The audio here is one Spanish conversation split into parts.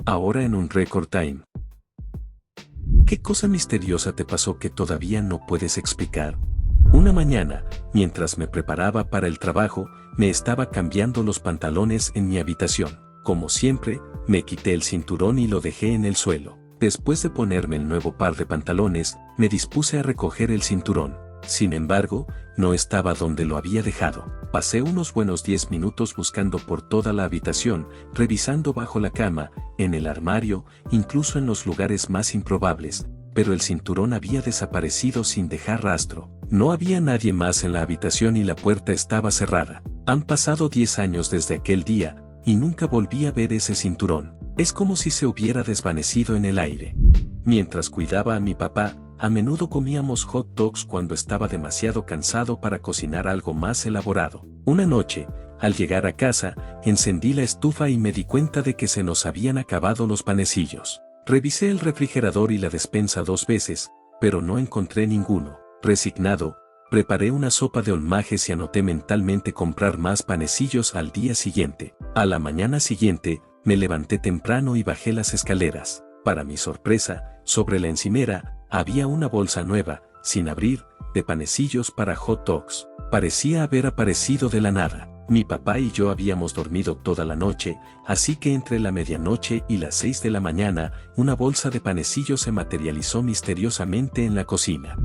ahora en un Record Time. ¿Qué cosa misteriosa te pasó que todavía no puedes explicar? Una mañana, mientras me preparaba para el trabajo, me estaba cambiando los pantalones en mi habitación. Como siempre, me quité el cinturón y lo dejé en el suelo. Después de ponerme el nuevo par de pantalones, me dispuse a recoger el cinturón. Sin embargo, no estaba donde lo había dejado. Pasé unos buenos 10 minutos buscando por toda la habitación, revisando bajo la cama, en el armario, incluso en los lugares más improbables, pero el cinturón había desaparecido sin dejar rastro. No había nadie más en la habitación y la puerta estaba cerrada. Han pasado 10 años desde aquel día, y nunca volví a ver ese cinturón. Es como si se hubiera desvanecido en el aire. Mientras cuidaba a mi papá, a menudo comíamos hot dogs cuando estaba demasiado cansado para cocinar algo más elaborado. Una noche, al llegar a casa, encendí la estufa y me di cuenta de que se nos habían acabado los panecillos. Revisé el refrigerador y la despensa 2 veces, pero no encontré ninguno. Resignado, preparé una sopa de olmajes y anoté mentalmente comprar más panecillos al día siguiente. A la mañana siguiente, me levanté temprano y bajé las escaleras. Para mi sorpresa, sobre la encimera, había una bolsa nueva, sin abrir, de panecillos para hot dogs. Parecía haber aparecido de la nada. Mi papá y yo habíamos dormido toda la noche, así que entre la medianoche y las 6 de la mañana, una bolsa de panecillos se materializó misteriosamente en la cocina.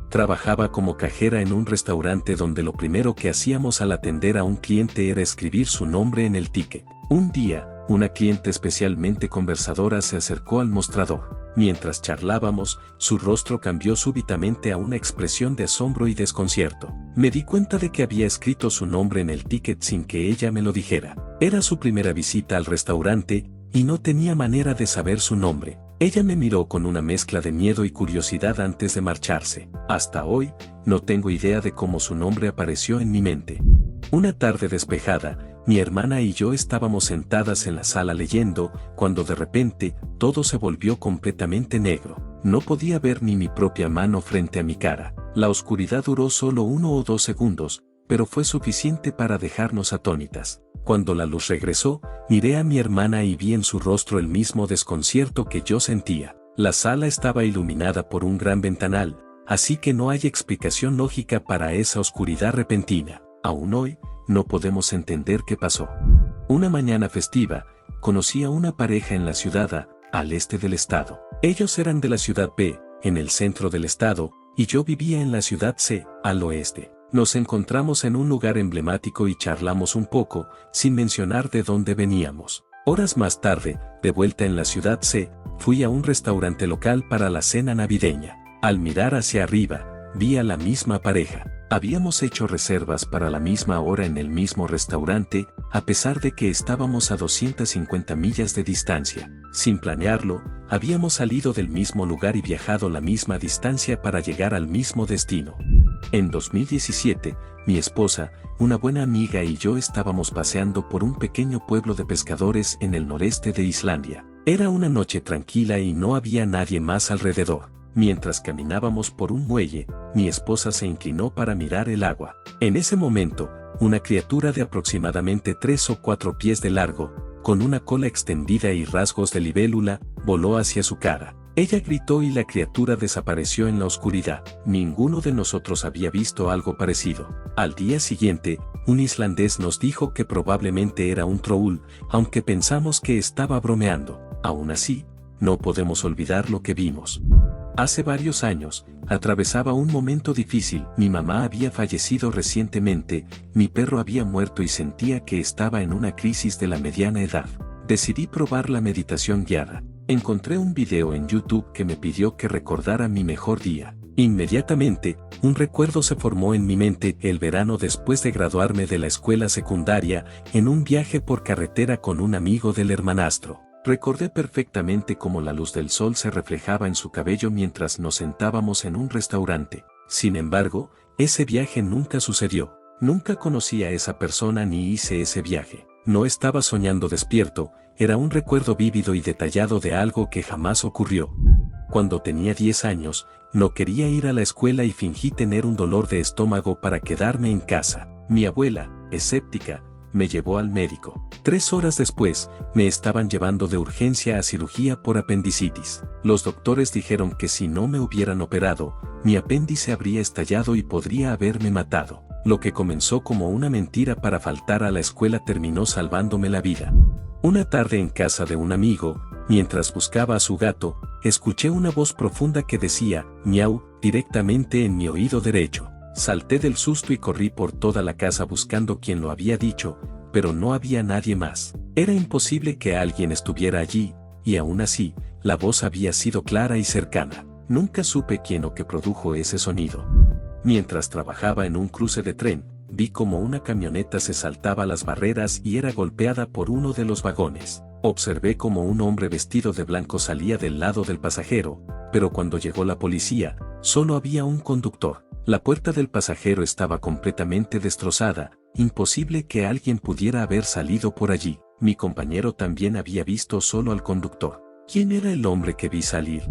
Trabajaba como cajera en un restaurante donde lo primero que hacíamos al atender a un cliente era escribir su nombre en el ticket. Un día, una cliente especialmente conversadora se acercó al mostrador. Mientras charlábamos, su rostro cambió súbitamente a una expresión de asombro y desconcierto. Me di cuenta de que había escrito su nombre en el ticket sin que ella me lo dijera. Era su primera visita al restaurante, y no tenía manera de saber su nombre. Ella me miró con una mezcla de miedo y curiosidad antes de marcharse. Hasta hoy, no tengo idea de cómo su nombre apareció en mi mente. Una tarde despejada, mi hermana y yo estábamos sentadas en la sala leyendo, cuando de repente, todo se volvió completamente negro. No podía ver ni mi propia mano frente a mi cara. La oscuridad duró solo 1 o 2 segundos, pero fue suficiente para dejarnos atónitas. Cuando la luz regresó, miré a mi hermana y vi en su rostro el mismo desconcierto que yo sentía. La sala estaba iluminada por un gran ventanal, así que no hay explicación lógica para esa oscuridad repentina. Aún hoy, no podemos entender qué pasó. Una mañana festiva, conocí a una pareja en la ciudad A, al este del estado. Ellos eran de la ciudad B, en el centro del estado, y yo vivía en la ciudad C, al oeste. Nos encontramos en un lugar emblemático y charlamos un poco, sin mencionar de dónde veníamos. Horas más tarde, de vuelta en la ciudad C, fui a un restaurante local para la cena navideña. Al mirar hacia arriba, vi a la misma pareja. Habíamos hecho reservas para la misma hora en el mismo restaurante, a pesar de que estábamos a 250 millas de distancia. Sin planearlo, habíamos salido del mismo lugar y viajado la misma distancia para llegar al mismo destino. En 2017, mi esposa, una buena amiga y yo estábamos paseando por un pequeño pueblo de pescadores en el noreste de Islandia. Era una noche tranquila y no había nadie más alrededor. Mientras caminábamos por un muelle, mi esposa se inclinó para mirar el agua. En ese momento, una criatura de aproximadamente 3 o 4 pies de largo, con una cola extendida y rasgos de libélula, voló hacia su cara. Ella gritó y la criatura desapareció en la oscuridad. Ninguno de nosotros había visto algo parecido. Al día siguiente, un islandés nos dijo que probablemente era un troll, aunque pensamos que estaba bromeando. Aún así, no podemos olvidar lo que vimos. Hace varios años, atravesaba un momento difícil. Mi mamá había fallecido recientemente, mi perro había muerto y sentía que estaba en una crisis de la mediana edad. Decidí probar la meditación guiada. Encontré un video en YouTube que me pidió que recordara mi mejor día. Inmediatamente, un recuerdo se formó en mi mente el verano después de graduarme de la escuela secundaria, en un viaje por carretera con un amigo del hermanastro. Recordé perfectamente cómo la luz del sol se reflejaba en su cabello mientras nos sentábamos en un restaurante. Sin embargo, ese viaje nunca sucedió. Nunca conocí a esa persona ni hice ese viaje. No estaba soñando despierto, era un recuerdo vívido y detallado de algo que jamás ocurrió. Cuando tenía 10 años, no quería ir a la escuela y fingí tener un dolor de estómago para quedarme en casa. Mi abuela, escéptica, me llevó al médico. 3 horas después, me estaban llevando de urgencia a cirugía por apendicitis. Los doctores dijeron que si no me hubieran operado, mi apéndice habría estallado y podría haberme matado. Lo que comenzó como una mentira para faltar a la escuela terminó salvándome la vida. Una tarde en casa de un amigo, mientras buscaba a su gato, escuché una voz profunda que decía, miau, directamente en mi oído derecho. Salté del susto y corrí por toda la casa buscando quién lo había dicho, pero no había nadie más. Era imposible que alguien estuviera allí, y aún así, la voz había sido clara y cercana. Nunca supe quién o qué produjo ese sonido. Mientras trabajaba en un cruce de tren, vi como una camioneta se saltaba las barreras y era golpeada por uno de los vagones. Observé como un hombre vestido de blanco salía del lado del pasajero, pero cuando llegó la policía, solo había un conductor. La puerta del pasajero estaba completamente destrozada, imposible que alguien pudiera haber salido por allí. Mi compañero también había visto solo al conductor. ¿Quién era el hombre que vi salir?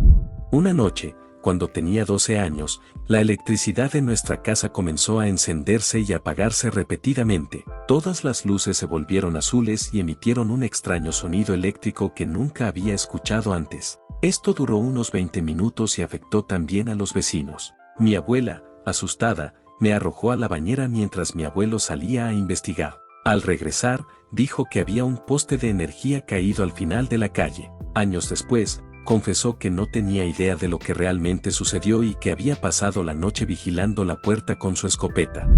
Una noche, cuando tenía 12 años, la electricidad en nuestra casa comenzó a encenderse y apagarse repetidamente. Todas las luces se volvieron azules y emitieron un extraño sonido eléctrico que nunca había escuchado antes. Esto duró unos 20 minutos y afectó también a los vecinos. Mi abuela, asustada, me arrojó a la bañera mientras mi abuelo salía a investigar. Al regresar, dijo que había un poste de energía caído al final de la calle. Años después, confesó que no tenía idea de lo que realmente sucedió y que había pasado la noche vigilando la puerta con su escopeta.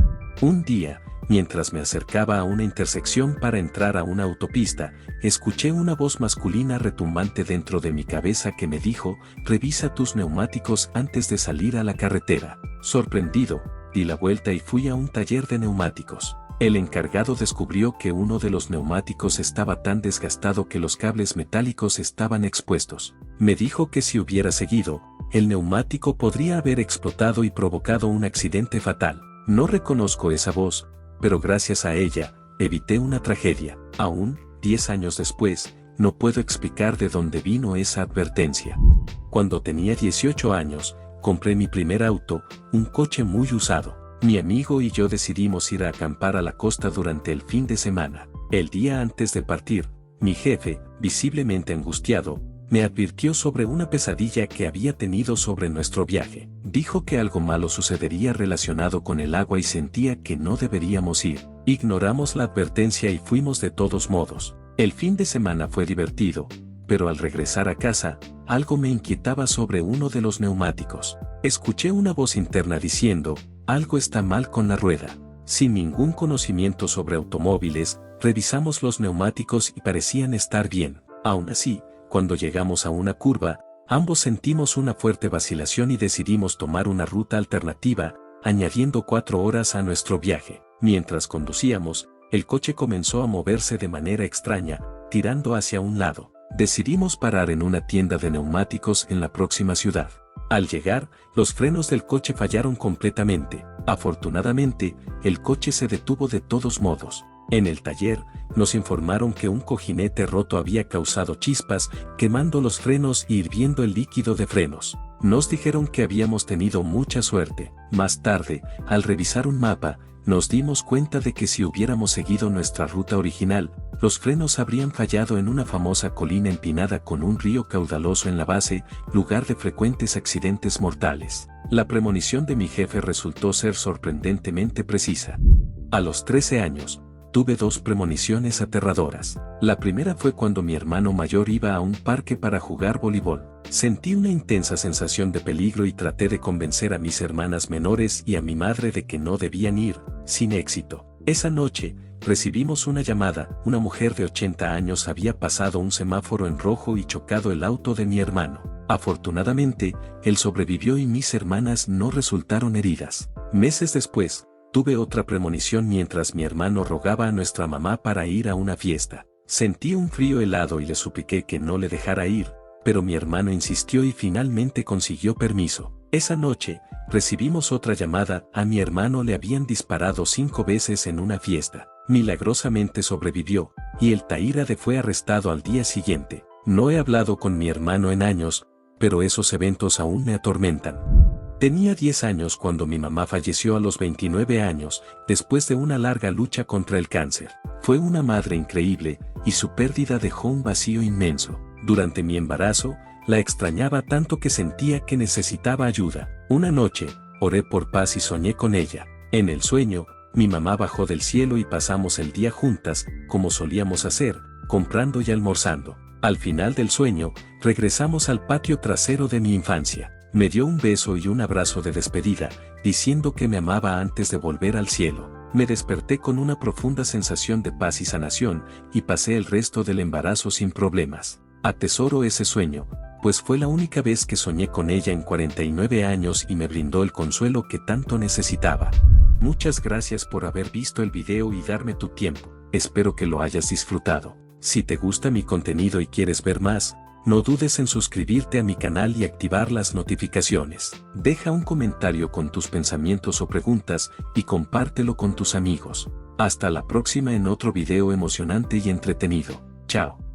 Un día, mientras me acercaba a una intersección para entrar a una autopista, escuché una voz masculina retumbante dentro de mi cabeza que me dijo, revisa tus neumáticos antes de salir a la carretera. Sorprendido, di la vuelta y fui a un taller de neumáticos. El encargado descubrió que uno de los neumáticos estaba tan desgastado que los cables metálicos estaban expuestos. Me dijo que si hubiera seguido, el neumático podría haber explotado y provocado un accidente fatal. No reconozco esa voz, pero gracias a ella, evité una tragedia. Aún, 10 años después, no puedo explicar de dónde vino esa advertencia. Cuando tenía 18 años, compré mi primer auto, un coche muy usado. Mi amigo y yo decidimos ir a acampar a la costa durante el fin de semana. El día antes de partir, mi jefe, visiblemente angustiado, me advirtió sobre una pesadilla que había tenido sobre nuestro viaje. Dijo que algo malo sucedería relacionado con el agua y sentía que no deberíamos ir. Ignoramos la advertencia y fuimos de todos modos. El fin de semana fue divertido, pero al regresar a casa, algo me inquietaba sobre uno de los neumáticos. Escuché una voz interna diciendo, algo está mal con la rueda. Sin ningún conocimiento sobre automóviles, revisamos los neumáticos y parecían estar bien. Aún así, cuando llegamos a una curva, ambos sentimos una fuerte vacilación y decidimos tomar una ruta alternativa, añadiendo 4 horas a nuestro viaje. Mientras conducíamos, el coche comenzó a moverse de manera extraña, tirando hacia un lado. Decidimos parar en una tienda de neumáticos en la próxima ciudad. Al llegar, los frenos del coche fallaron completamente. Afortunadamente, el coche se detuvo de todos modos. En el taller, nos informaron que un cojinete roto había causado chispas, quemando los frenos y hirviendo el líquido de frenos. Nos dijeron que habíamos tenido mucha suerte. Más tarde, al revisar un mapa, nos dimos cuenta de que si hubiéramos seguido nuestra ruta original, los frenos habrían fallado en una famosa colina empinada con un río caudaloso en la base, lugar de frecuentes accidentes mortales. La premonición de mi jefe resultó ser sorprendentemente precisa. A los 13 años, tuve 2 premoniciones aterradoras. La primera fue cuando mi hermano mayor iba a un parque para jugar voleibol. Sentí una intensa sensación de peligro y traté de convencer a mis hermanas menores y a mi madre de que no debían ir, sin éxito. Esa noche, recibimos una llamada. Una mujer de 80 años había pasado un semáforo en rojo y chocado el auto de mi hermano. Afortunadamente, él sobrevivió y mis hermanas no resultaron heridas. Meses después, tuve otra premonición mientras mi hermano rogaba a nuestra mamá para ir a una fiesta. Sentí un frío helado y le supliqué que no le dejara ir, pero mi hermano insistió y finalmente consiguió permiso. Esa noche, recibimos otra llamada. A mi hermano le habían disparado 5 veces en una fiesta. Milagrosamente sobrevivió, y el Taírade fue arrestado al día siguiente. No he hablado con mi hermano en años, pero esos eventos aún me atormentan. Tenía 10 años cuando mi mamá falleció a los 29 años, después de una larga lucha contra el cáncer. Fue una madre increíble, y su pérdida dejó un vacío inmenso. Durante mi embarazo, la extrañaba tanto que sentía que necesitaba ayuda. Una noche, oré por paz y soñé con ella. En el sueño, mi mamá bajó del cielo y pasamos el día juntas, como solíamos hacer, comprando y almorzando. Al final del sueño, regresamos al patio trasero de mi infancia. Me dio un beso y un abrazo de despedida, diciendo que me amaba antes de volver al cielo. Me desperté con una profunda sensación de paz y sanación, y pasé el resto del embarazo sin problemas. Atesoro ese sueño, pues fue la única vez que soñé con ella en 49 años y me brindó el consuelo que tanto necesitaba. Muchas gracias por haber visto el video y darme tu tiempo. Espero que lo hayas disfrutado. Si te gusta mi contenido y quieres ver más, no dudes en suscribirte a mi canal y activar las notificaciones. Deja un comentario con tus pensamientos o preguntas y compártelo con tus amigos. Hasta la próxima en otro video emocionante y entretenido. Chao.